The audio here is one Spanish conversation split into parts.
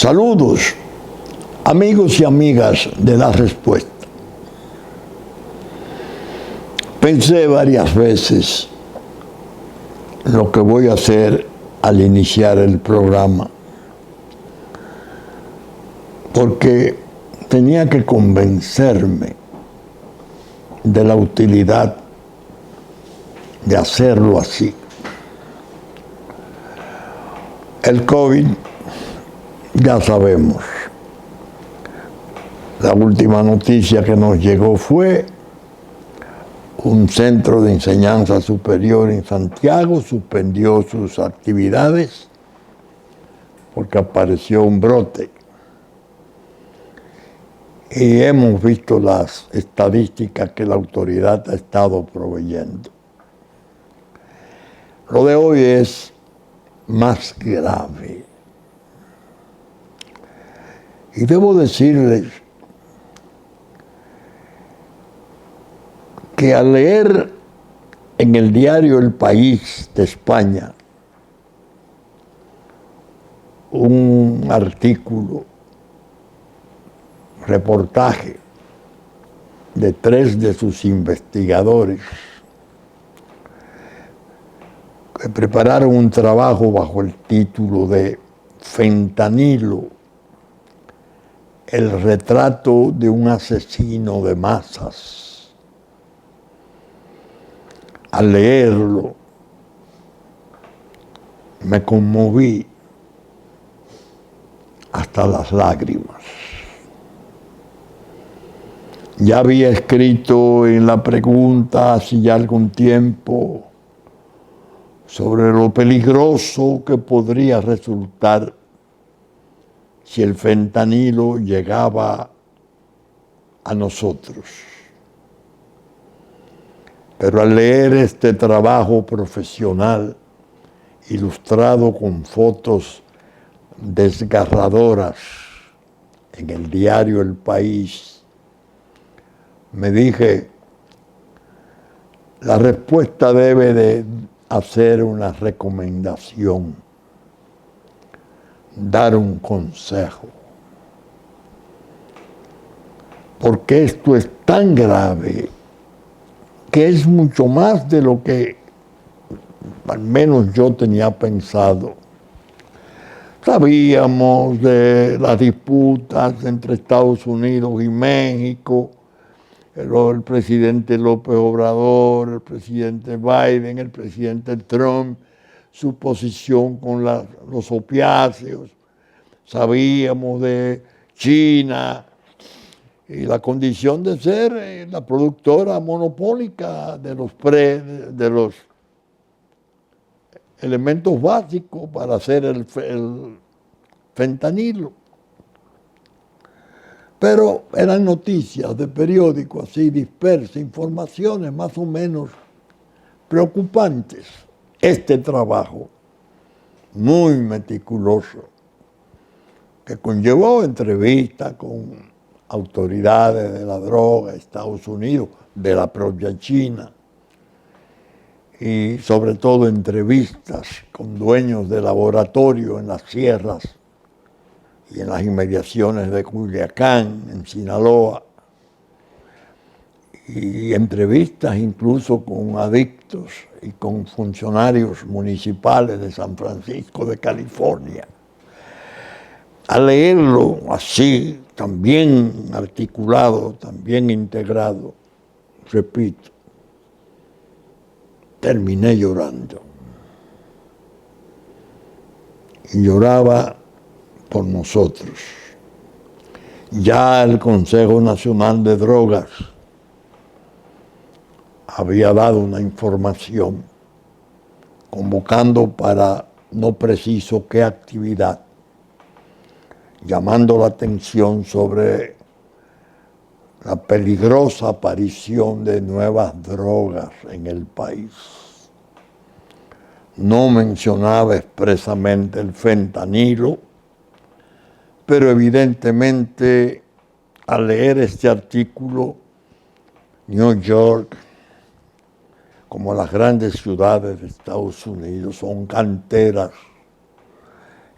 Saludos, amigos y amigas de La Respuesta. Pensé varias veces lo que voy a hacer al iniciar el programa, porque tenía que convencerme de la utilidad de hacerlo así. El COVID, ya sabemos, la última noticia que nos llegó fue un centro de enseñanza superior en Santiago suspendió sus actividades porque apareció un brote. Y hemos visto las estadísticas que la autoridad ha estado proveyendo. Lo de hoy es más grave. Y debo decirles que al leer en el diario El País de España un artículo, reportaje de 3 de sus investigadores que prepararon un trabajo bajo el título de Fentanilo, el retrato de un asesino de masas. Al leerlo, me conmoví hasta las lágrimas. Ya había escrito en la pregunta hace ya algún tiempo sobre lo peligroso que podría resultar si el fentanilo llegaba a nosotros. Pero al leer este trabajo profesional, ilustrado con fotos desgarradoras en el diario El País, me dije, la respuesta debe de hacer una recomendación, dar un consejo. Porque esto es tan grave que es mucho más de lo que al menos yo tenía pensado. Sabíamos de las disputas entre Estados Unidos y México, el presidente López Obrador, el presidente Biden, el presidente Trump, su posición con los opiáceos. Sabíamos de China y la condición de ser la productora monopólica de los elementos básicos para hacer el fentanilo. Pero eran noticias de periódicos así dispersas, informaciones más o menos preocupantes. Este trabajo muy meticuloso que conllevó entrevistas con autoridades de la droga de Estados Unidos, de la propia China, y sobre todo entrevistas con dueños de laboratorio en las sierras y en las inmediaciones de Culiacán, en Sinaloa, y entrevistas incluso con adictos y con funcionarios municipales de San Francisco de California. Al leerlo así, tan bien articulado, tan bien integrado, repito, terminé llorando. Y lloraba por nosotros. Ya el Consejo Nacional de Drogas había dado una información convocando para no preciso qué actividad, llamando la atención sobre la peligrosa aparición de nuevas drogas en el país. No mencionaba expresamente el fentanilo, pero evidentemente al leer este artículo, New York, como las grandes ciudades de Estados Unidos, son canteras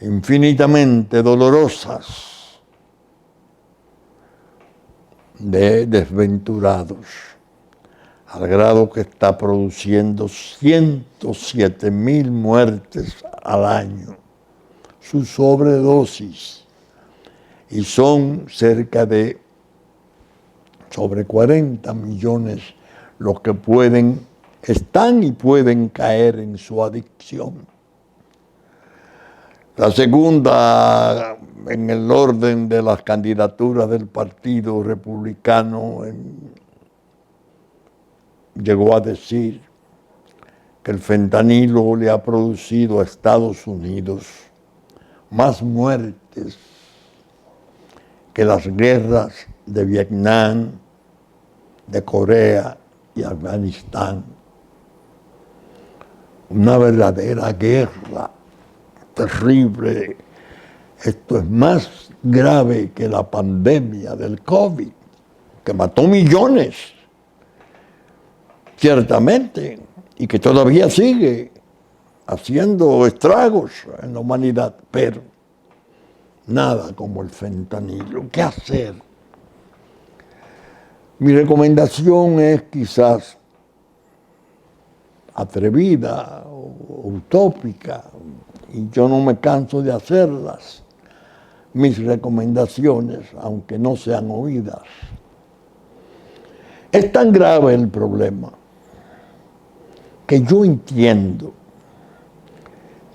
infinitamente dolorosas de desventurados, al grado que está produciendo 107,000 muertes al año, su sobredosis, y son cerca de sobre 40 millones los que están y pueden caer en su adicción. La segunda en el orden de las candidaturas del Partido Republicano llegó a decir que el fentanilo le ha producido a Estados Unidos más muertes que las guerras de Vietnam, de Corea y Afganistán. Una verdadera guerra terrible. Esto es más grave que la pandemia del COVID, que mató millones, ciertamente, y que todavía sigue haciendo estragos en la humanidad, pero nada como el fentanilo. ¿Qué hacer? Mi recomendación es quizás atrevida o utópica, y yo no me canso de hacerlas, mis recomendaciones, aunque no sean oídas. Es tan grave el problema que yo entiendo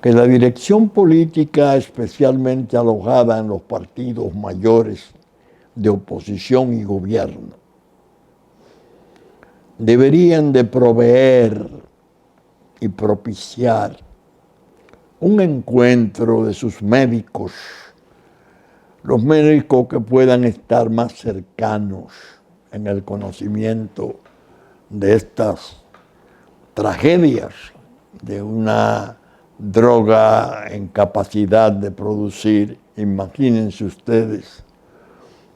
que la dirección política, especialmente alojada en los partidos mayores de oposición y gobierno, deberían de proveer y propiciar un encuentro de sus médicos, los médicos que puedan estar más cercanos en el conocimiento de estas tragedias, de una droga en capacidad de producir, imagínense ustedes,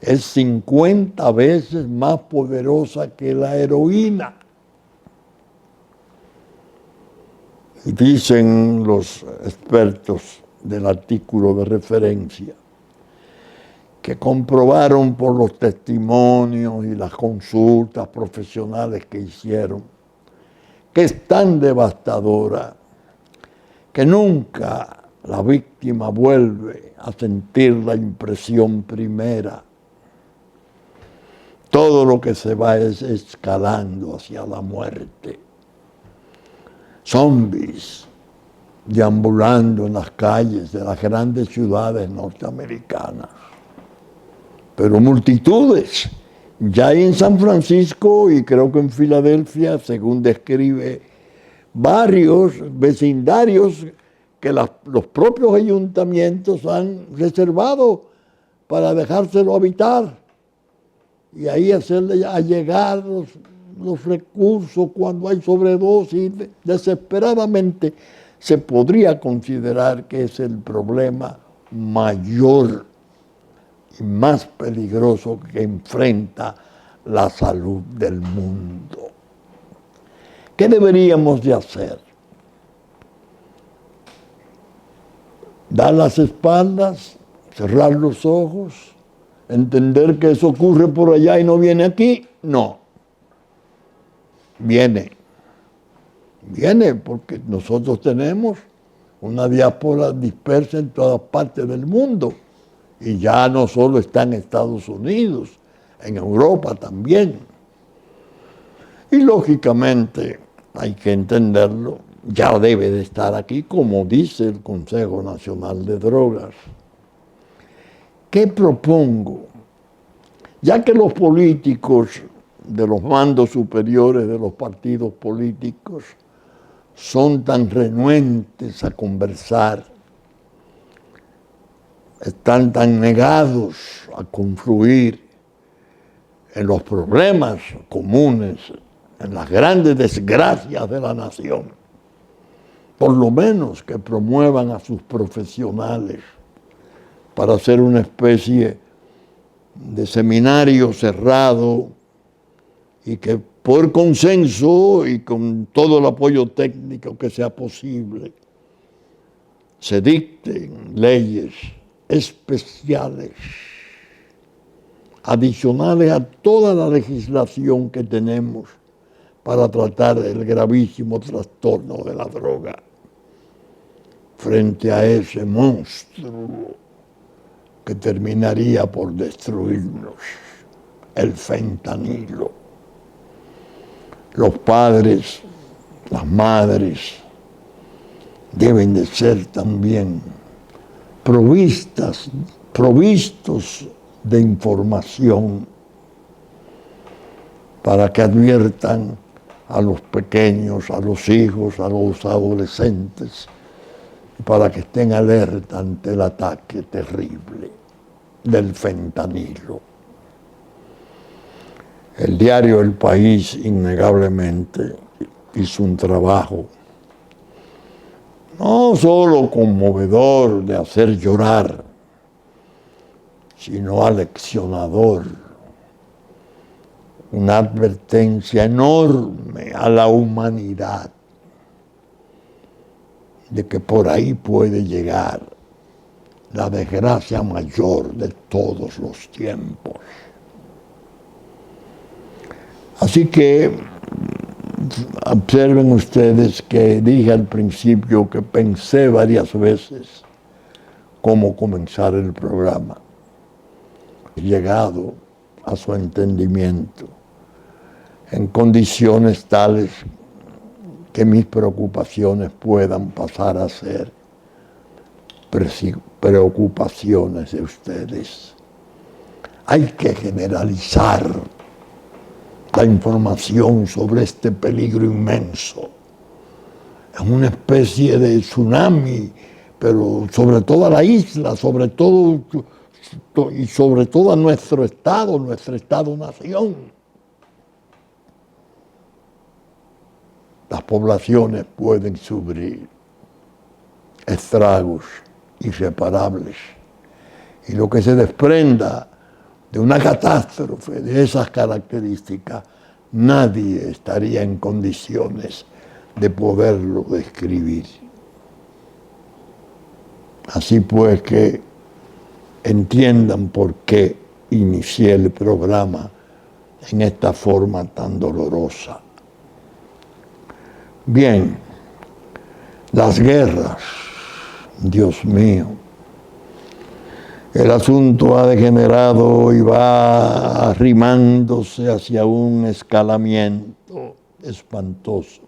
es 50 veces más poderosa que la heroína. Y dicen los expertos del artículo de referencia que comprobaron por los testimonios y las consultas profesionales que hicieron que es tan devastadora que nunca la víctima vuelve a sentir la impresión primera. Todo lo que se va es escalando hacia la muerte. Zombies deambulando en las calles de las grandes ciudades norteamericanas. Pero multitudes. Ya hay en San Francisco y creo que en Filadelfia, según describe, barrios, vecindarios que los propios ayuntamientos han reservado para dejárselo habitar y ahí hacerle llegar los recursos cuando hay sobredosis. Desesperadamente se podría considerar que es el problema mayor y más peligroso que enfrenta la salud del mundo. ¿Qué deberíamos de hacer? Dar las espaldas, cerrar los ojos, entender que eso ocurre por allá y no viene aquí. No. Viene porque nosotros tenemos una diáspora dispersa en todas partes del mundo. Y ya no solo está en Estados Unidos, en Europa también. Y lógicamente, hay que entenderlo, ya debe de estar aquí, como dice el Consejo Nacional de Drogas. ¿Qué propongo? Ya que los políticos de los mandos superiores de los partidos políticos son tan renuentes a conversar, están tan negados a confluir en los problemas comunes, en las grandes desgracias de la nación, por lo menos que promuevan a sus profesionales para hacer una especie de seminario cerrado y que por consenso y con todo el apoyo técnico que sea posible, se dicten leyes especiales, adicionales a toda la legislación que tenemos para tratar el gravísimo trastorno de la droga. Frente a ese monstruo que terminaría por destruirnos, el fentanilo. Los padres, las madres, deben de ser también provistos de información para que adviertan a los pequeños, a los hijos, a los adolescentes, para que estén alerta ante el ataque terrible del fentanilo. El diario El País, innegablemente, hizo un trabajo no solo conmovedor de hacer llorar, sino aleccionador, una advertencia enorme a la humanidad de que por ahí puede llegar la desgracia mayor de todos los tiempos. Así que observen ustedes que dije al principio que pensé varias veces cómo comenzar el programa. He llegado a su entendimiento en condiciones tales que mis preocupaciones puedan pasar a ser preocupaciones de ustedes. Hay que generalizar la información sobre este peligro inmenso. Es una especie de tsunami, pero sobre toda la isla, sobre todo y sobre todo nuestro Estado-nación. Las poblaciones pueden sufrir estragos irreparables. Y lo que se desprenda de una catástrofe de esas características, nadie estaría en condiciones de poderlo describir. Así pues que entiendan por qué inicié el programa en esta forma tan dolorosa. Bien, las guerras, Dios mío, el asunto ha degenerado y va arrimándose hacia un escalamiento espantoso.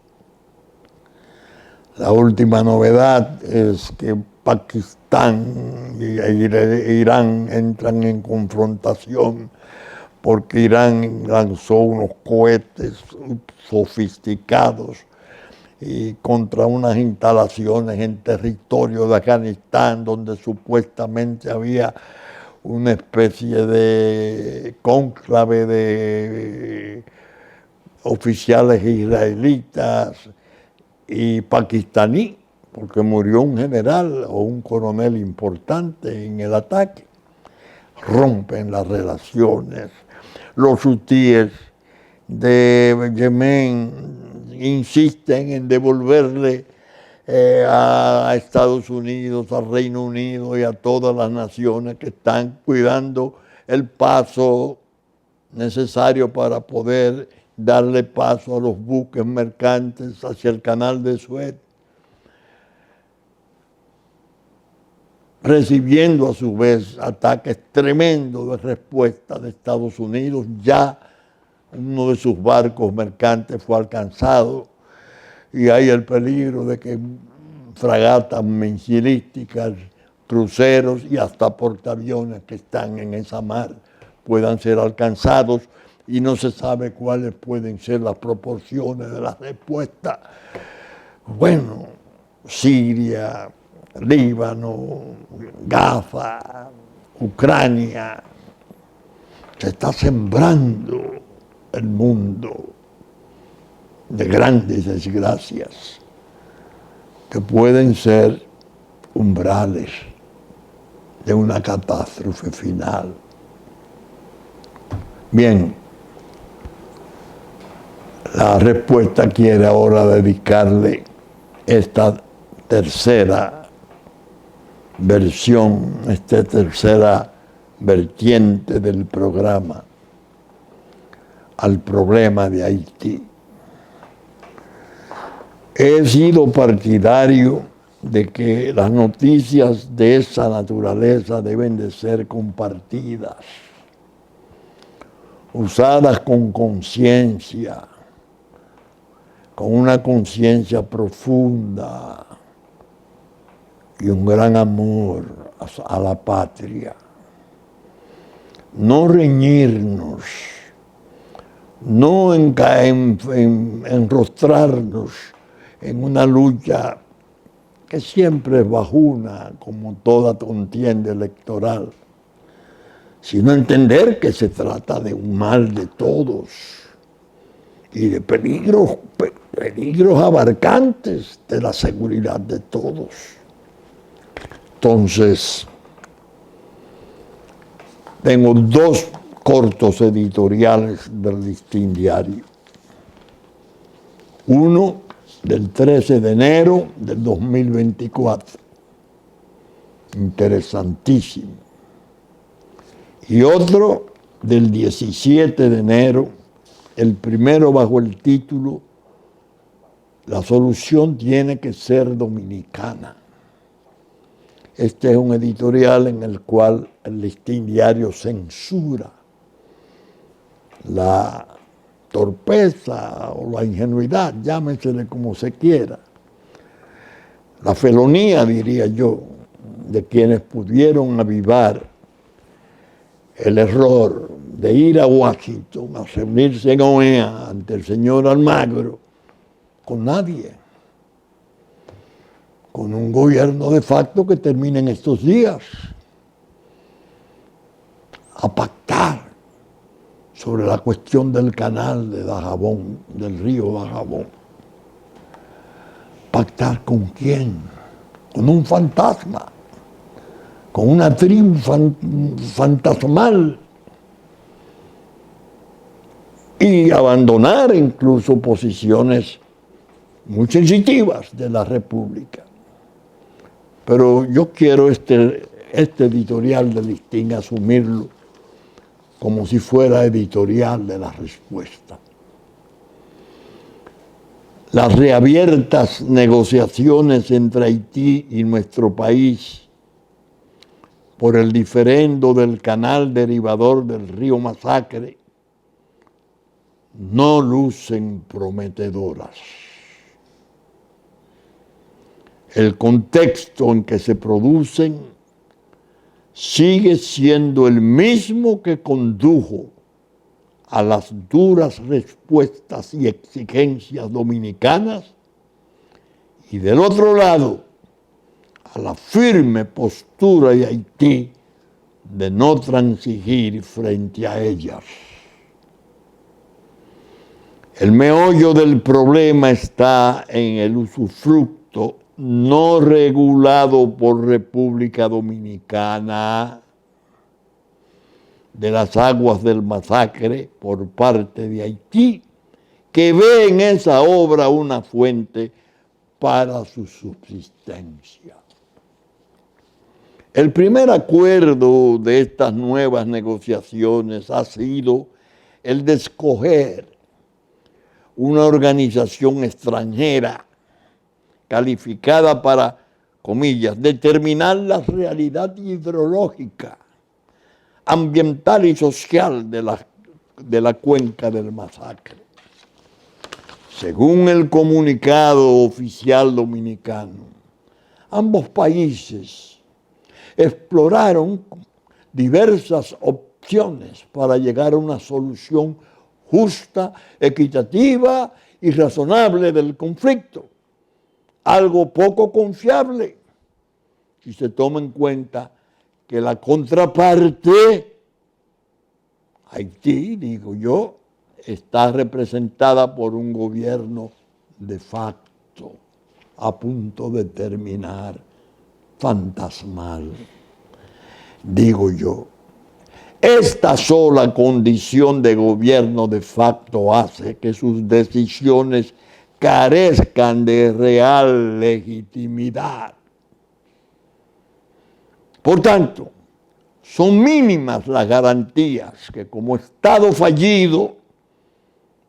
La última novedad es que Pakistán e Irán entran en confrontación porque Irán lanzó unos cohetes sofisticados y contra unas instalaciones en territorio de Afganistán donde supuestamente había una especie de cónclave de oficiales israelitas y pakistaní, porque murió un general o un coronel importante en el ataque. Rompen las relaciones. Los hutíes de Yemen insisten en devolverle a Estados Unidos, al Reino Unido y a todas las naciones que están cuidando el paso necesario para poder darle paso a los buques mercantes hacia el canal de Suez, recibiendo a su vez ataques tremendos de respuesta de Estados Unidos. Ya uno de sus barcos mercantes fue alcanzado y hay el peligro de que fragatas misilísticas, cruceros y hasta portaaviones que están en esa mar puedan ser alcanzados y no se sabe cuáles pueden ser las proporciones de la respuesta. Bueno, Siria, Líbano, Gaza, Ucrania, se está sembrando el mundo de grandes desgracias que pueden ser umbrales de una catástrofe final. Bien, la respuesta quiere ahora dedicarle esta tercera versión, esta tercera vertiente del programa al problema de Haití. He sido partidario de que las noticias de esa naturaleza deben de ser compartidas, usadas con conciencia, con una conciencia profunda y un gran amor a la patria. No reñirnos, no enrostrarnos en una lucha que siempre es bajuna, como toda contienda electoral, sino entender que se trata de un mal de todos y de peligros abarcantes de la seguridad de todos. Entonces, tengo dos cortos editoriales del Listín Diario. Uno del 13 de enero del 2024, interesantísimo. Y otro del 17 de enero, el primero bajo el título La solución tiene que ser dominicana. Este es un editorial en el cual el Listín Diario censura la torpeza o la ingenuidad, llámensele como se quiera, la felonía, diría yo, de quienes pudieron avivar el error de ir a Washington a reunirse en OEA ante el señor Almagro con nadie, con un gobierno de facto que termina en estos días, a pactar sobre la cuestión del canal de Dajabón, del río Dajabón. ¿Pactar con quién? Con un fantasma, con una tribu fantasmal, y abandonar incluso posiciones muy sensitivas de la República. Pero yo quiero este editorial de Listín asumirlo como si fuera editorial de la respuesta. Las reabiertas negociaciones entre Haití y nuestro país por el diferendo del canal derivador del río Masacre no lucen prometedoras. El contexto en que se producen sigue siendo el mismo que condujo a las duras respuestas y exigencias dominicanas y del otro lado a la firme postura de Haití de no transigir frente a ellas. El meollo del problema está en el usufructo no regulado por República Dominicana de las aguas del Masacre por parte de Haití, que ve en esa obra una fuente para su subsistencia. El primer acuerdo de estas nuevas negociaciones ha sido el de escoger una organización extranjera calificada para, comillas, determinar la realidad hidrológica, ambiental y social de la cuenca del Masacre. Según el comunicado oficial dominicano, ambos países exploraron diversas opciones para llegar a una solución justa, equitativa y razonable del conflicto. Algo poco confiable si se toma en cuenta que la contraparte, Haití, digo yo, está representada por un gobierno de facto, a punto de terminar, fantasmal. Digo yo, esta sola condición de gobierno de facto hace que sus decisiones carezcan de real legitimidad. Por tanto, son mínimas las garantías que como Estado fallido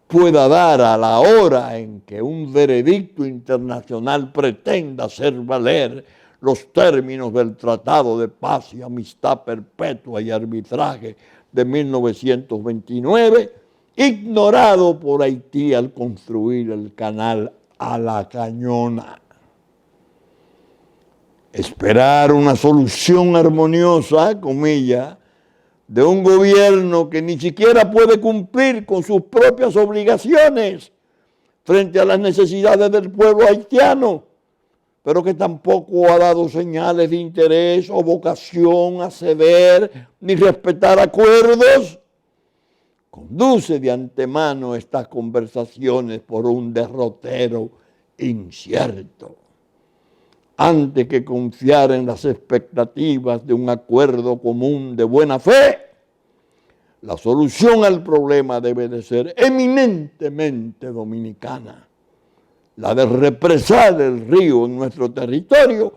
pueda dar a la hora en que un veredicto internacional pretenda hacer valer los términos del Tratado de Paz y Amistad Perpetua y Arbitraje de 1929, ignorado por Haití al construir el canal a la Cañona. Esperar una solución armoniosa, comillas, de un gobierno que ni siquiera puede cumplir con sus propias obligaciones frente a las necesidades del pueblo haitiano, pero que tampoco ha dado señales de interés o vocación a ceder ni respetar acuerdos, conduce de antemano estas conversaciones por un derrotero incierto. Antes que confiar en las expectativas de un acuerdo común de buena fe, la solución al problema debe de ser eminentemente dominicana, la de represar el río en nuestro territorio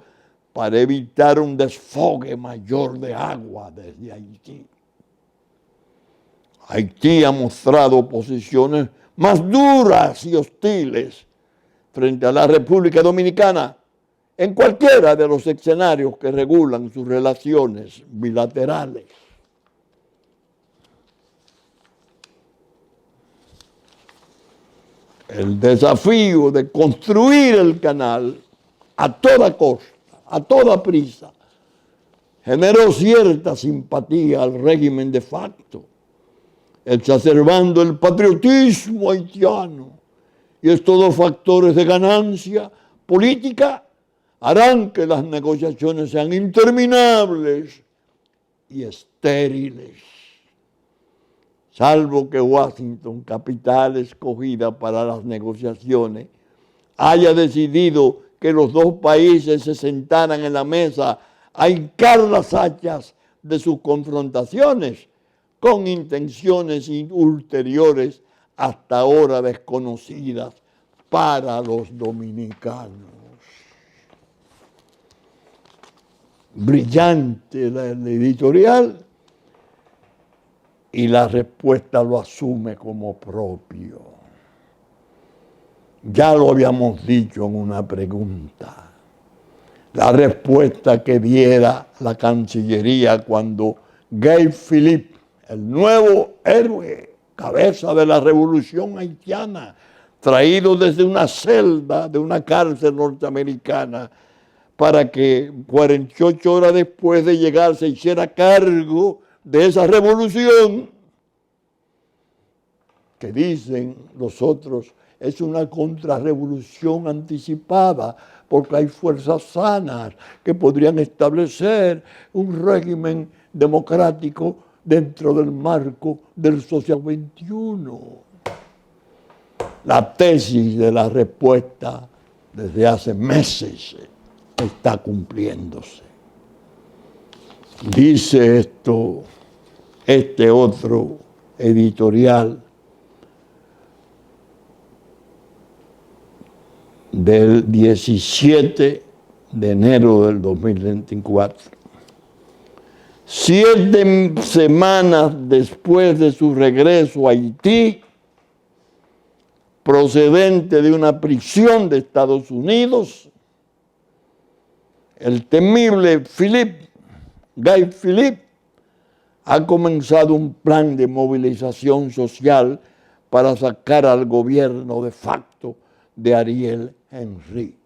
para evitar un desfogue mayor de agua desde Haití. Haití ha mostrado posiciones más duras y hostiles frente a la República Dominicana en cualquiera de los escenarios que regulan sus relaciones bilaterales. El desafío de construir el canal a toda costa, a toda prisa, generó cierta simpatía al régimen de facto, exacerbando el patriotismo haitiano, y estos dos factores de ganancia política harán que las negociaciones sean interminables y estériles, salvo que Washington, capital escogida para las negociaciones, haya decidido que los dos países se sentaran en la mesa a hincar las hachas de sus confrontaciones con intenciones ulteriores hasta ahora desconocidas para los dominicanos. Brillante la editorial y la respuesta lo asume como propio. Ya lo habíamos dicho en una pregunta. La respuesta que diera la Cancillería cuando Guy Philippe, el nuevo héroe, cabeza de la revolución haitiana, traído desde una celda de una cárcel norteamericana, para que 48 horas después de llegar se hiciera cargo de esa revolución, que dicen los otros es una contrarrevolución anticipada, porque hay fuerzas sanas que podrían establecer un régimen democrático dentro del marco del siglo XXI. La tesis de la respuesta desde hace meses está cumpliéndose. Dice esto, este otro editorial del 17 de enero del 2024. 7 semanas después de su regreso a Haití, procedente de una prisión de Estados Unidos, el temible Guy Philippe, ha comenzado un plan de movilización social para sacar al gobierno de facto de Ariel Henry.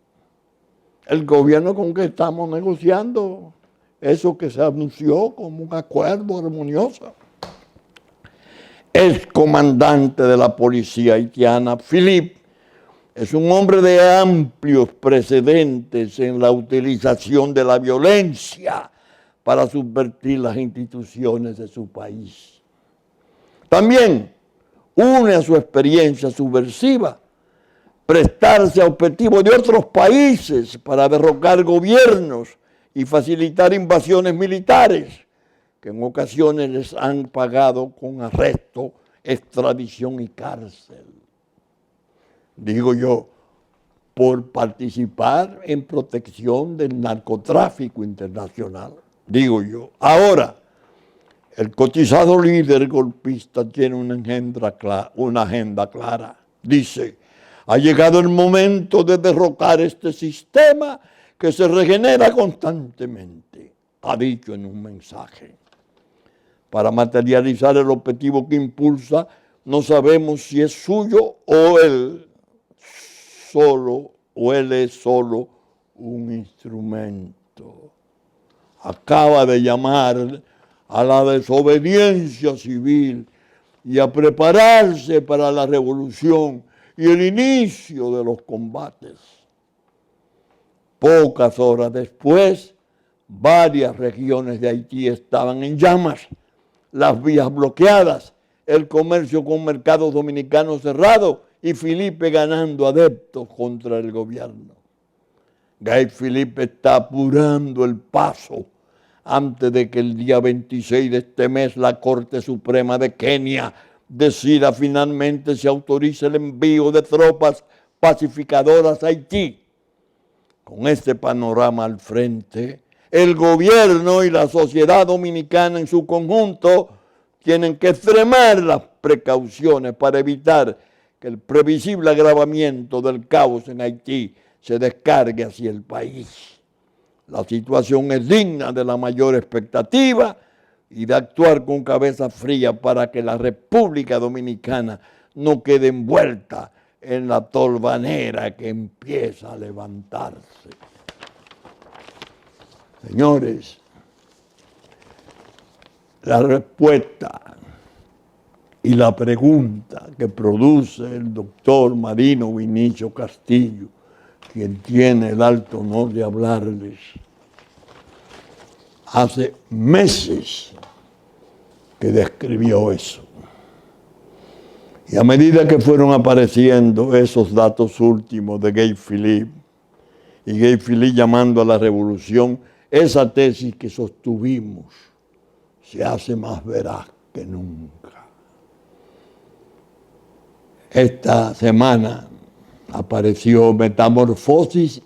El gobierno con que estamos negociando, eso que se anunció como un acuerdo armonioso. El comandante de la policía haitiana, Philippe, es un hombre de amplios precedentes en la utilización de la violencia para subvertir las instituciones de su país. También une a su experiencia subversiva prestarse a objetivos de otros países para derrocar gobiernos y facilitar invasiones militares que en ocasiones les han pagado con arresto, extradición y cárcel. Digo yo, por participar en protección del narcotráfico internacional. digo yo. Ahora, el cotizado líder golpista tiene una agenda clara. Dice, ha llegado el momento de derrocar este sistema que se regenera constantemente, ha dicho en un mensaje. Para materializar el objetivo que impulsa, no sabemos si es suyo o él es solo un instrumento. Acaba de llamar a la desobediencia civil y a prepararse para la revolución y el inicio de los combates. Pocas horas después, varias regiones de Haití estaban en llamas, las vías bloqueadas, el comercio con mercados dominicanos cerrado y Filipe ganando adeptos contra el gobierno. Guy Philippe está apurando el paso antes de que el día 26 de este mes la Corte Suprema de Kenia decida finalmente si autoriza el envío de tropas pacificadoras a Haití. Con este panorama al frente, el gobierno y la sociedad dominicana en su conjunto tienen que extremar las precauciones para evitar que el previsible agravamiento del caos en Haití se descargue hacia el país. La situación es digna de la mayor expectativa y de actuar con cabeza fría para que la República Dominicana no quede envuelta en la tolvanera que empieza a levantarse. Señores, la respuesta y la pregunta que produce el doctor Marino Vinicio Castillo, quien tiene el alto honor de hablarles, hace meses que describió eso. Y a medida que fueron apareciendo esos datos últimos de Guy Philippe, y Guy Philippe llamando a la revolución, esa tesis que sostuvimos se hace más veraz que nunca. Esta semana apareció Metamorfosis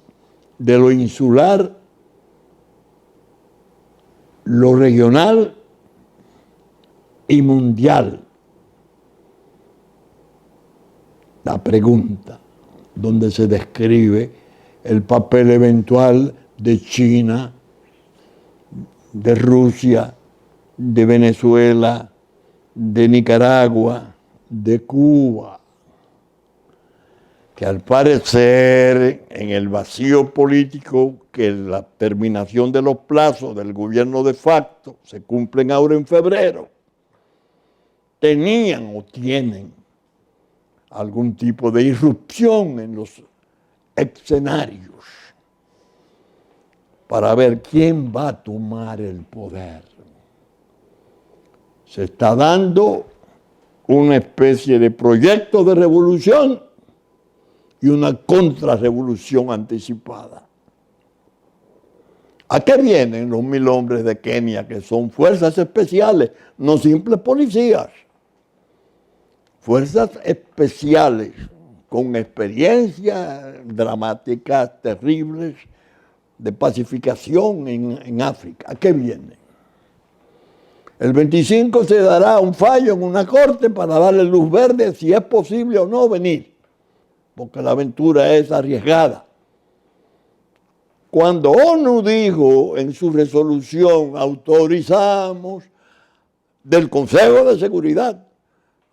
de lo insular, lo regional y mundial. La pregunta, donde se describe el papel eventual de China, de Rusia, de Venezuela, de Nicaragua, de Cuba, que al parecer en el vacío político que la terminación de los plazos del gobierno de facto se cumplen ahora en febrero, tenían o tienen algún tipo de irrupción en los escenarios para ver quién va a tomar el poder. Se está dando una especie de proyecto de revolución y una contrarrevolución anticipada. ¿A qué vienen los 1000 hombres de Kenia, que son fuerzas especiales, no simples policías? Fuerzas especiales con experiencias dramáticas, terribles, de pacificación en África. ¿A qué vienen? El 25 se dará un fallo en una corte para darle luz verde si es posible o no venir, porque la aventura es arriesgada. Cuando ONU dijo en su resolución, autorizamos del Consejo de Seguridad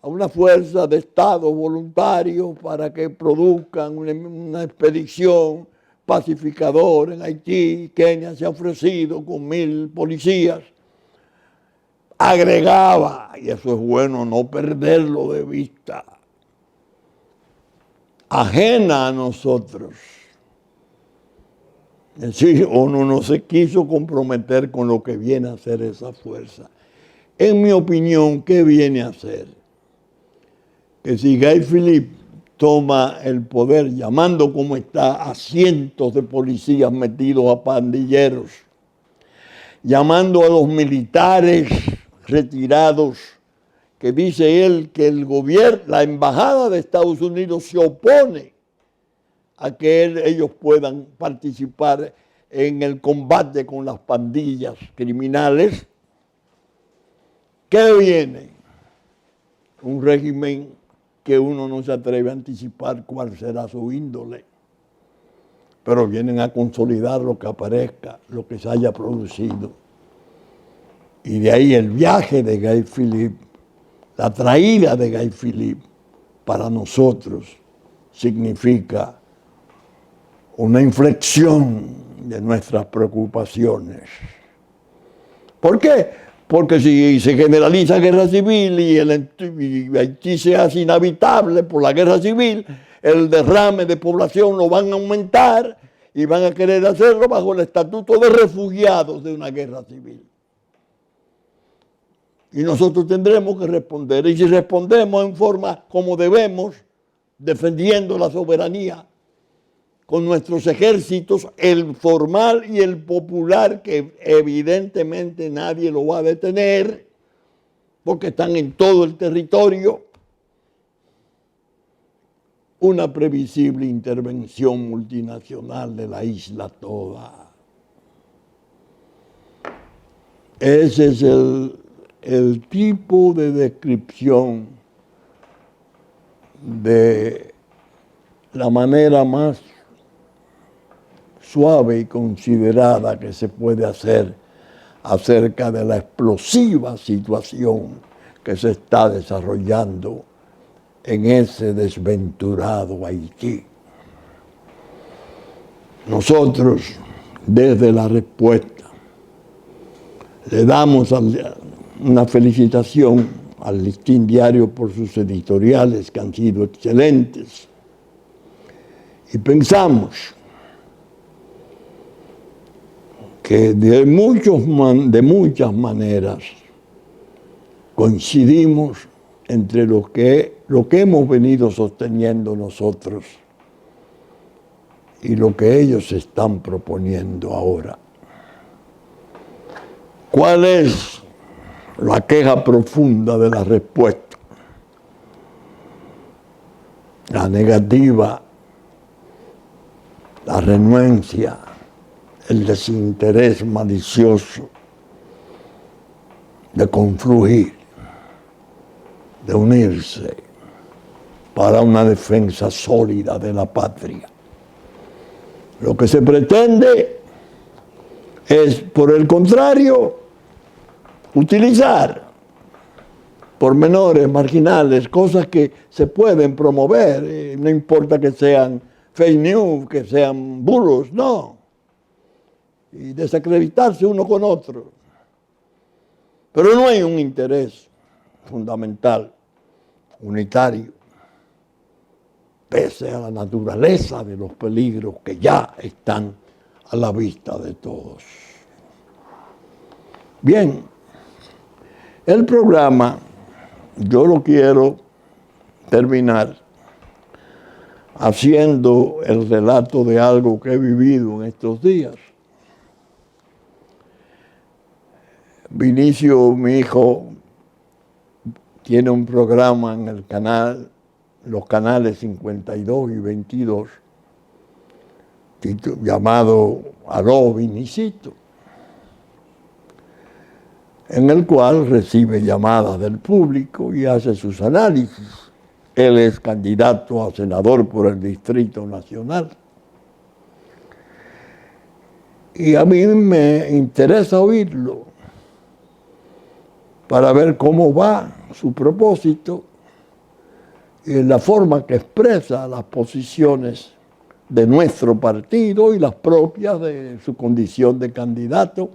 a una fuerza de Estado voluntario para que produzcan una expedición pacificadora en Haití, Kenia se ha ofrecido con 1000 policías, agregaba, y eso es bueno no perderlo de vista, ajena a nosotros. Es decir, ONU no se quiso comprometer con lo que viene a hacer esa fuerza. En mi opinión, ¿qué viene a hacer? Que si Guy Philippe toma el poder llamando como está a cientos de policías metidos a pandilleros, llamando a los militares retirados, que dice él que el gobierno, la embajada de Estados Unidos se opone a que ellos puedan participar en el combate con las pandillas criminales, ¿qué viene? Un régimen que uno no se atreve a anticipar cuál será su índole, pero vienen a consolidar lo que aparezca, lo que se haya producido. Y de ahí el viaje de Guy Philippe, la traída de Guy Philippe para nosotros significa una inflexión de nuestras preocupaciones. ¿Por qué? Porque si se generaliza guerra civil y Haití se hace inhabitable por la guerra civil, el derrame de población lo van a aumentar y van a querer hacerlo bajo el estatuto de refugiados de una guerra civil. Y nosotros tendremos que responder. Y si respondemos en forma como debemos, defendiendo la soberanía, con nuestros ejércitos, el formal y el popular, que evidentemente nadie lo va a detener, porque están en todo el territorio, una previsible intervención multinacional de la isla toda. Ese es el tipo de descripción de la manera más suave y considerada que se puede hacer acerca de la explosiva situación que se está desarrollando en ese desventurado Haití. Nosotros, desde la respuesta, le damos una felicitación al Listín Diario por sus editoriales que han sido excelentes. Y pensamos que de muchas maneras coincidimos entre lo que hemos venido sosteniendo nosotros y lo que ellos están proponiendo ahora. ¿Cuál es la queja profunda de la respuesta? La negativa, la renuencia, el desinterés malicioso de confluir, de unirse para una defensa sólida de la patria. Lo que se pretende es, por el contrario, utilizar pormenores marginales, cosas que se pueden promover, no importa que sean fake news, que sean bulos, no. Y desacreditarse uno con otro. Pero no hay un interés fundamental, unitario, pese a la naturaleza de los peligros que ya están a la vista de todos. Bien, el programa yo lo quiero terminar haciendo el relato de algo que he vivido en estos días. Vinicio, mi hijo, tiene un programa en el canal, los canales 52 y 22, llamado Aló Vinicito, en el cual recibe llamadas del público y hace sus análisis. Él es candidato a senador por el Distrito Nacional. Y a mí me interesa oírlo para ver cómo va su propósito y la forma que expresa las posiciones de nuestro partido y las propias de su condición de candidato,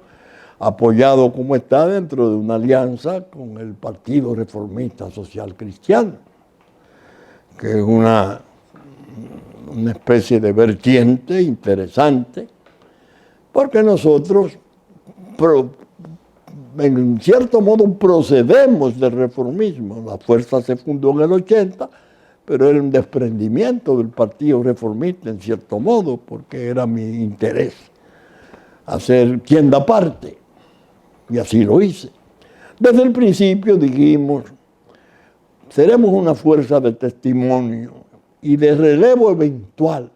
apoyado como está dentro de una alianza con el Partido Reformista Social Cristiano, que es una especie de vertiente interesante, porque nosotros en cierto modo procedemos del reformismo. La fuerza se fundó en el 80, pero era un desprendimiento del Partido Reformista en cierto modo, porque era mi interés hacer tienda aparte, y así lo hice. Desde el principio dijimos, seremos una fuerza de testimonio y de relevo eventual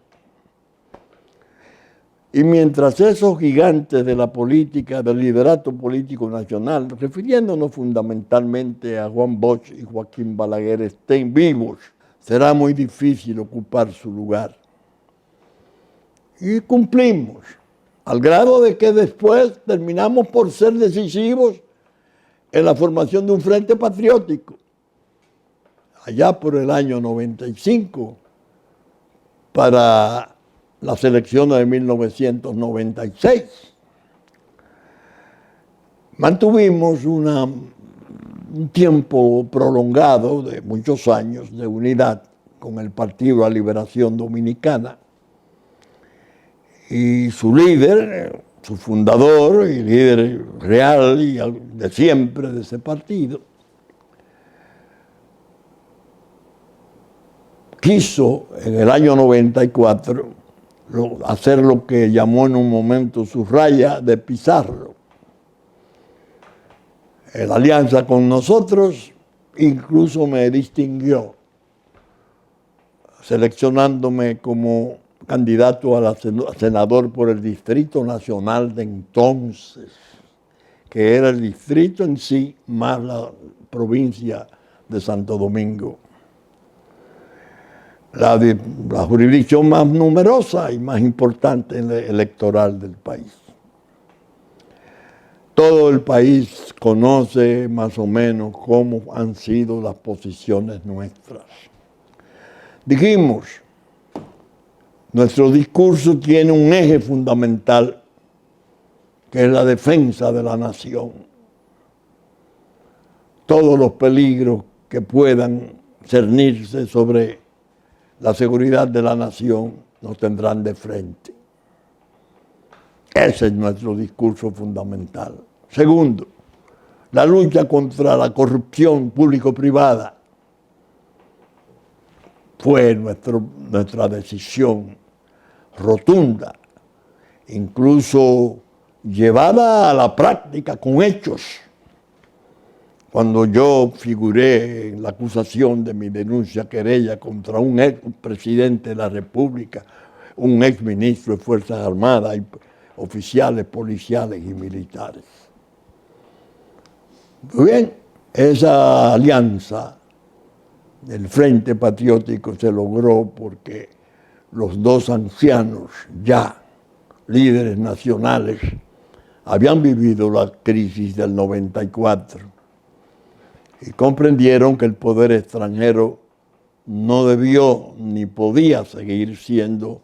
Y mientras esos gigantes de la política, del liderato político nacional, refiriéndonos fundamentalmente a Juan Bosch y Joaquín Balaguer, estén vivos, será muy difícil ocupar su lugar. Y cumplimos, al grado de que después terminamos por ser decisivos en la formación de un frente patriótico. Allá por el año 95, para las elecciones de 1996. Mantuvimos un tiempo prolongado de muchos años de unidad con el Partido de la Liberación Dominicana y su líder, su fundador y líder real y de siempre de ese partido, quiso en el año 94 hacer lo que llamó en un momento su raya de Pizarro. En la alianza con nosotros incluso me distinguió, seleccionándome como candidato a senador por el Distrito Nacional de entonces, que era el distrito en sí más la provincia de Santo Domingo. La jurisdicción más numerosa y más importante electoral del país. Todo el país conoce más o menos cómo han sido las posiciones nuestras. Dijimos, nuestro discurso tiene un eje fundamental, que es la defensa de la nación. Todos los peligros que puedan cernirse sobre la seguridad de la nación nos tendrán de frente. Ese es nuestro discurso fundamental. Segundo, la lucha contra la corrupción público-privada fue nuestra decisión rotunda, incluso llevada a la práctica con hechos. Cuando yo figuré en la acusación de mi denuncia querella contra un ex presidente de la República, un ex ministro de Fuerzas Armadas y oficiales policiales y militares. Muy bien, esa alianza del Frente Patriótico se logró porque los dos ancianos, ya líderes nacionales, habían vivido la crisis del 94 y comprendieron que el poder extranjero no debió ni podía seguir siendo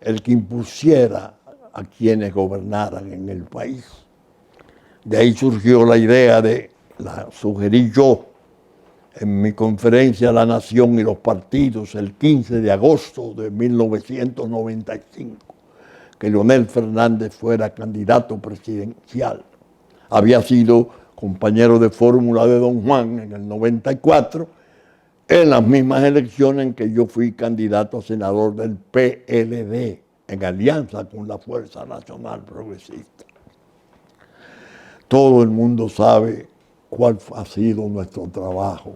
el que impusiera a quienes gobernaran en el país. De ahí surgió la idea la sugerí yo en mi conferencia La Nación y los Partidos el 15 de agosto de 1995, que Leonel Fernández fuera candidato presidencial. Había sido compañero de fórmula de Don Juan en el 94, en las mismas elecciones en que yo fui candidato a senador del PLD, en alianza con la Fuerza Nacional Progresista. Todo el mundo sabe cuál ha sido nuestro trabajo.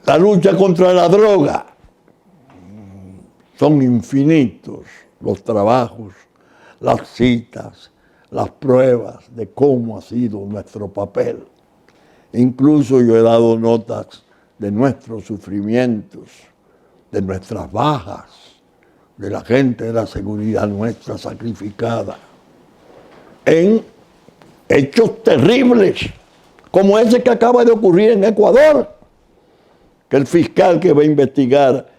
La lucha contra la droga. Son infinitos los trabajos, las citas, las pruebas de cómo ha sido nuestro papel. Incluso yo he dado notas de nuestros sufrimientos, de nuestras bajas, de la gente de la seguridad nuestra sacrificada, en hechos terribles, como ese que acaba de ocurrir en Ecuador, que el fiscal que va a investigar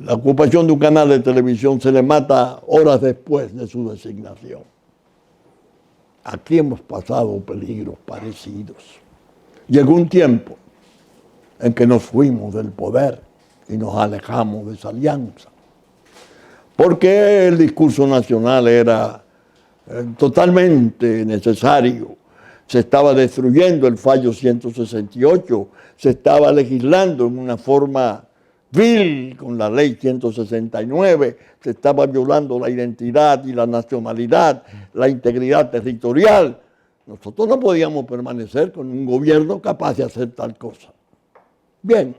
la ocupación de un canal de televisión se le mata horas después de su designación. Aquí hemos pasado peligros parecidos. Llegó un tiempo en que nos fuimos del poder y nos alejamos de esa alianza, porque el discurso nacional era totalmente necesario. Se estaba destruyendo el fallo 168, se estaba legislando en una forma vil con la ley 169, se estaba violando la identidad y la nacionalidad, la integridad territorial. Nosotros no podíamos permanecer con un gobierno capaz de hacer tal cosa. Bien,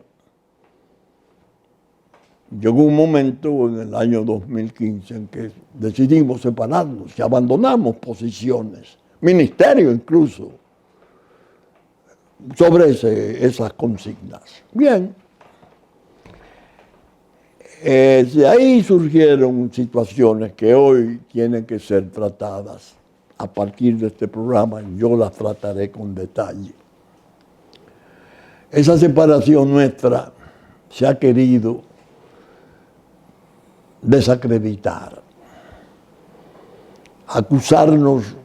llegó un momento en el año 2015 en que decidimos separarnos y abandonamos posiciones, ministerio incluso, sobre esas consignas. Bien, de ahí surgieron situaciones que hoy tienen que ser tratadas. A partir de este programa yo las trataré con detalle. Esa separación nuestra se ha querido desacreditar, acusarnos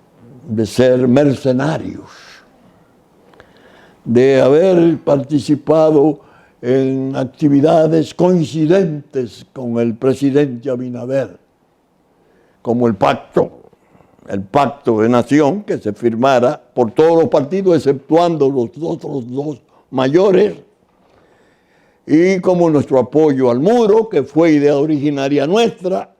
de ser mercenarios, de haber participado en actividades coincidentes con el presidente Abinader, como el pacto de nación que se firmara por todos los partidos, exceptuando los otros dos mayores, y como nuestro apoyo al muro, que fue idea originaria nuestra,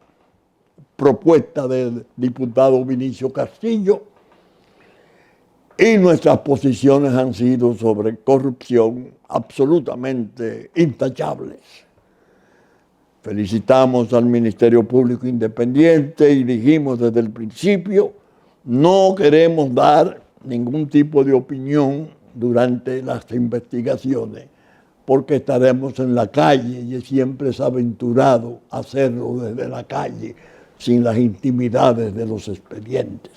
propuesta del diputado Vinicio Castillo, y nuestras posiciones han sido sobre corrupción absolutamente intachables. Felicitamos al Ministerio Público Independiente y dijimos desde el principio, no queremos dar ningún tipo de opinión durante las investigaciones, porque estaremos en la calle y siempre es aventurado hacerlo desde la calle, sin las intimidades de los expedientes.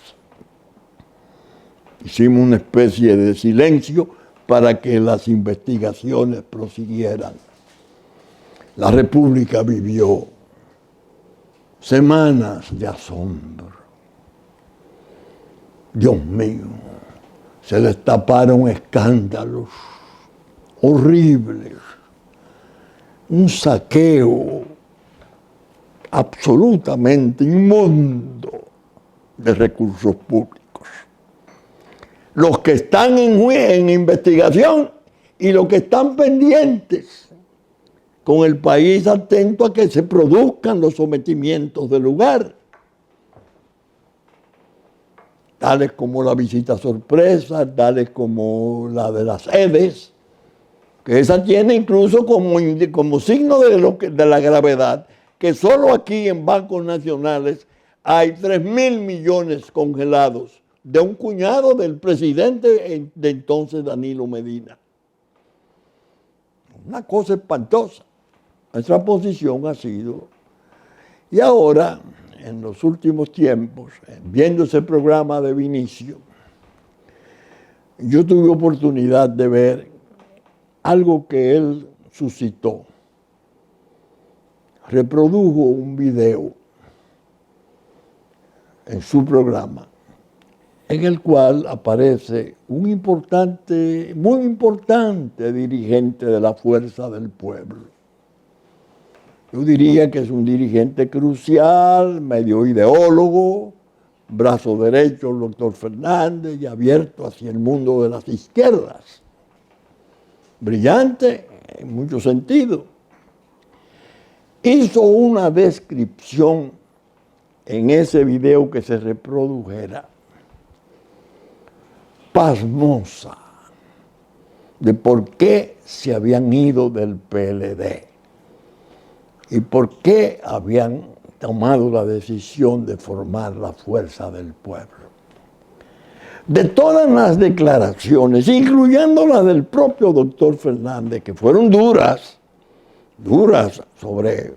Hicimos una especie de silencio para que las investigaciones prosiguieran. La República vivió semanas de asombro. Dios mío, se destaparon escándalos horribles, un saqueo absolutamente inmundo de recursos públicos. Los que están en investigación y los que están pendientes, con el país atento a que se produzcan los sometimientos del lugar, tales como la visita sorpresa, tales como la de las sedes, que esa tiene incluso como signo de la gravedad, que solo aquí en bancos nacionales hay 3.000 millones congelados de un cuñado del presidente de entonces, Danilo Medina. Una cosa espantosa. Nuestra posición ha sido, y ahora, en los últimos tiempos, viendo ese programa de Vinicio, yo tuve oportunidad de ver algo que él suscitó. Reprodujo un video en su programa, en el cual aparece un muy importante dirigente de la Fuerza del Pueblo. Yo diría que es un dirigente crucial, medio ideólogo, brazo derecho el doctor Fernández y abierto hacia el mundo de las izquierdas. Brillante en muchos sentidos. Hizo una descripción en ese video que se reprodujera, pasmosa, de por qué se habían ido del PLD y por qué habían tomado la decisión de formar la Fuerza del Pueblo. De todas las declaraciones, incluyendo la del propio doctor Fernández, que fueron duras sobre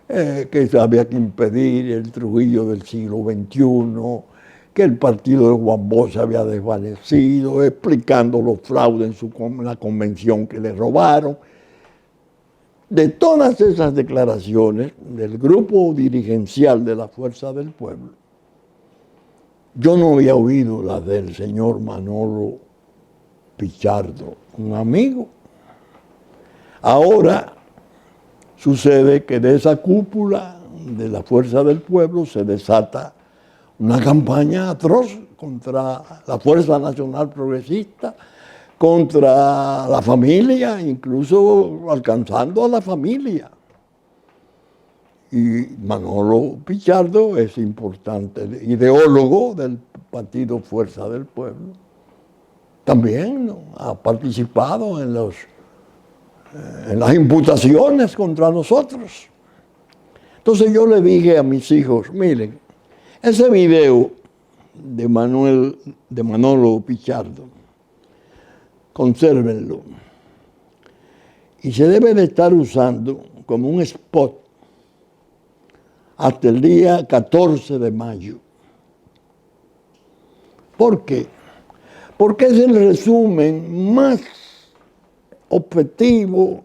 que había que impedir el Trujillo del siglo XXI, que el partido de Juan Bosch se había desvanecido, explicando los fraudes en la convención que le robaron. De todas esas declaraciones del grupo dirigencial de la Fuerza del Pueblo, yo no había oído las del señor Manolo Pichardo, un amigo. Ahora sucede que de esa cúpula de la Fuerza del Pueblo se desata una campaña atroz contra la Fuerza Nacional Progresista, contra la familia, incluso alcanzando a la familia. Y Manolo Pichardo es importante, ideólogo del partido Fuerza del Pueblo. También, ¿no?, ha participado en las imputaciones contra nosotros. Entonces yo le dije a mis hijos, miren, ese video de Manolo Pichardo, consérvenlo. Y se debe de estar usando como un spot hasta el día 14 de mayo. ¿Por qué? Porque es el resumen más objetivo,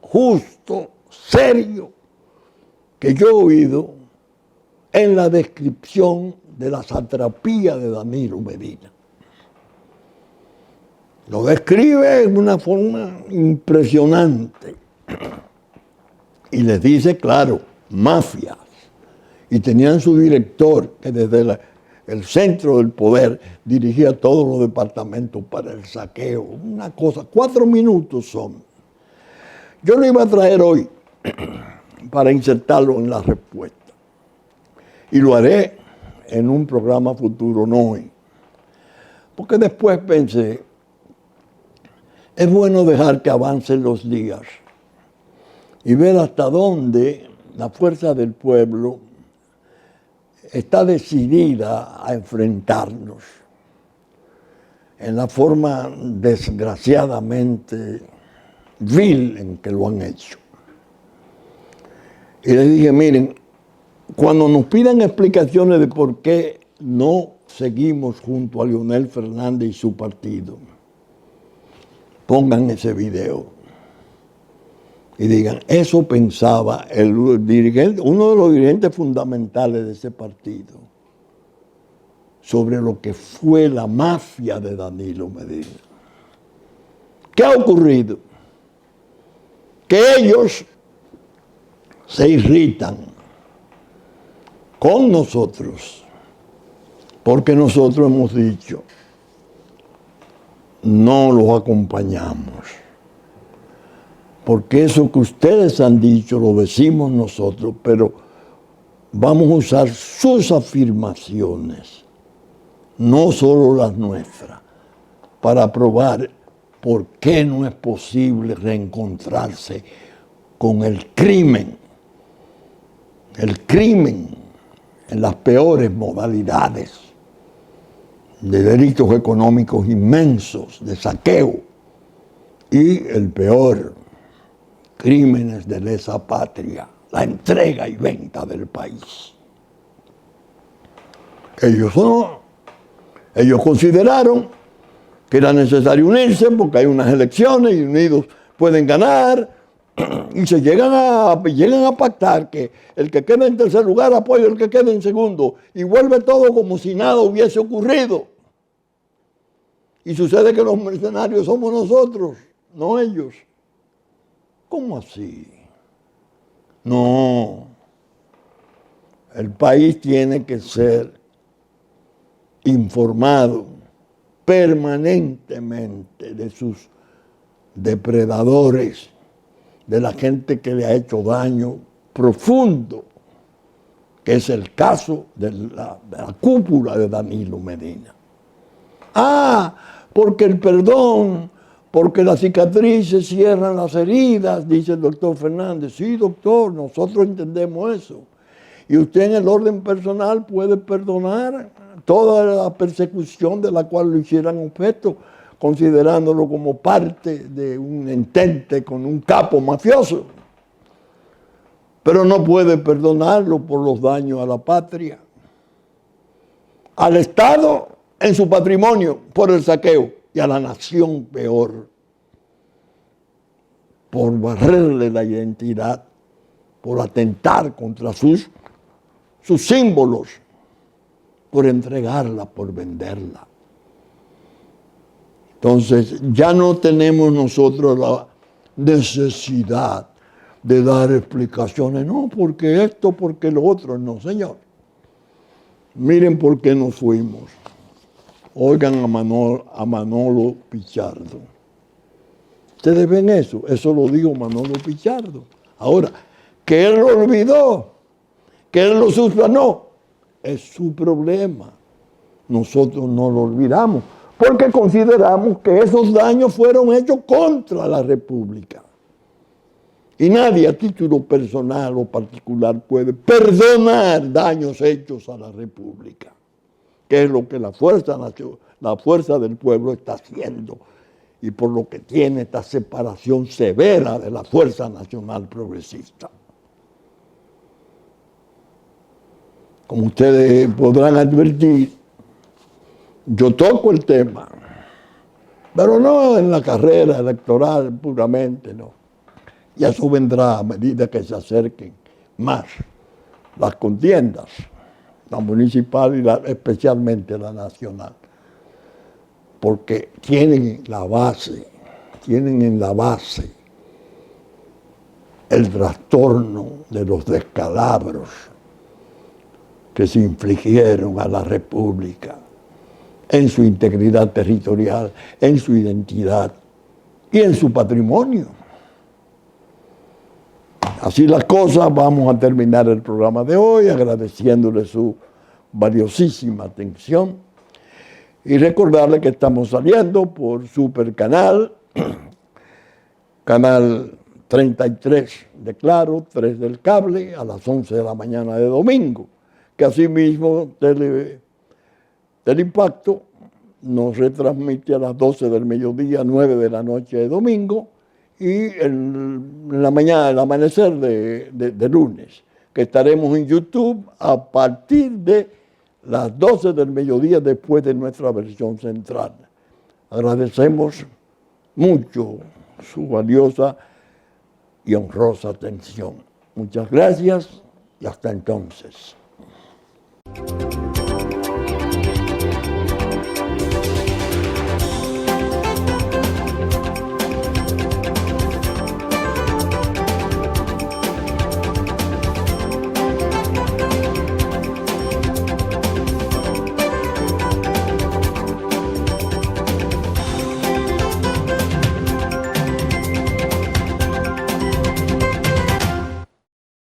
justo, serio, que yo he oído en la descripción de la satrapía de Danilo Medina. Lo describe en una forma impresionante y les dice, claro, mafias. Y tenían su director que desde el centro del poder dirigía todos los departamentos para el saqueo. Una cosa, 4 minutos son. Yo lo iba a traer hoy para insertarlo en la respuesta. Y lo haré en un programa futuro, no hoy. Porque después pensé, es bueno dejar que avancen los días y ver hasta dónde la fuerza del pueblo está decidida a enfrentarnos en la forma desgraciadamente vil en que lo han hecho. Y les dije, miren, cuando nos pidan explicaciones de por qué no seguimos junto a Leonel Fernández y su partido, pongan ese video y digan, eso pensaba el dirigente, uno de los dirigentes fundamentales de ese partido, sobre lo que fue la mafia de Danilo Medina. ¿Qué ha ocurrido? Que ellos se irritan con nosotros, porque nosotros hemos dicho, no los acompañamos, porque eso que ustedes han dicho lo decimos nosotros, pero vamos a usar sus afirmaciones, no solo las nuestras, para probar por qué no es posible reencontrarse con el crimen en las peores modalidades de delitos económicos inmensos, de saqueo, y el peor, crímenes de lesa patria, la entrega y venta del país. Ellos consideraron que era necesario unirse porque hay unas elecciones y unidos pueden ganar, y se llegan a pactar que el que quede en tercer lugar apoya al que quede en segundo, y vuelve todo como si nada hubiese ocurrido. Y sucede que los mercenarios somos nosotros, no ellos. ¿Cómo así? No. El país tiene que ser informado permanentemente de sus depredadores, de la gente que le ha hecho daño profundo, que es el caso de la cúpula de Danilo Medina. Porque el perdón, porque las cicatrices cierran las heridas, dice el doctor Fernández. Sí, doctor, nosotros entendemos eso. Y usted en el orden personal puede perdonar toda la persecución de la cual lo hicieran objeto, considerándolo como parte de un entente con un capo mafioso. Pero no puede perdonarlo por los daños a la patria, al Estado en su patrimonio por el saqueo y a la nación peor, por barrerle la identidad, por atentar contra sus símbolos, por entregarla, por venderla. Entonces, ya no tenemos nosotros la necesidad de dar explicaciones, no, porque esto, porque lo otro, no, señor. Miren por qué nos fuimos. Oigan a Manolo Pichardo. ¿Ustedes ven eso? Eso lo dijo Manolo Pichardo. Ahora, que él lo olvidó, que él lo subsanó, es su problema. Nosotros no lo olvidamos, porque consideramos que esos daños fueron hechos contra la República. Y nadie a título personal o particular puede perdonar daños hechos a la República, que es lo que la fuerza del pueblo está haciendo y por lo que tiene esta separación severa de la Fuerza Nacional Progresista. Como ustedes podrán advertir, yo toco el tema, pero no en la carrera electoral puramente, no. Y eso vendrá a medida que se acerquen más las contiendas, la municipal y especialmente la nacional, porque tienen en la base el trastorno de los descalabros que se infligieron a la República en su integridad territorial, en su identidad y en su patrimonio. Así las cosas, vamos a terminar el programa de hoy agradeciéndole su valiosísima atención y recordarle que estamos saliendo por Super Canal, Canal 33 de Claro, 3 del Cable, a las 11 de la mañana de domingo, que asimismo Teleimpacto nos retransmite a las 12 del mediodía, 9 de la noche de domingo, y en la mañana, el amanecer de lunes, que estaremos en YouTube a partir de las 12 del mediodía después de nuestra versión central. Agradecemos mucho su valiosa y honrosa atención. Muchas gracias y hasta entonces.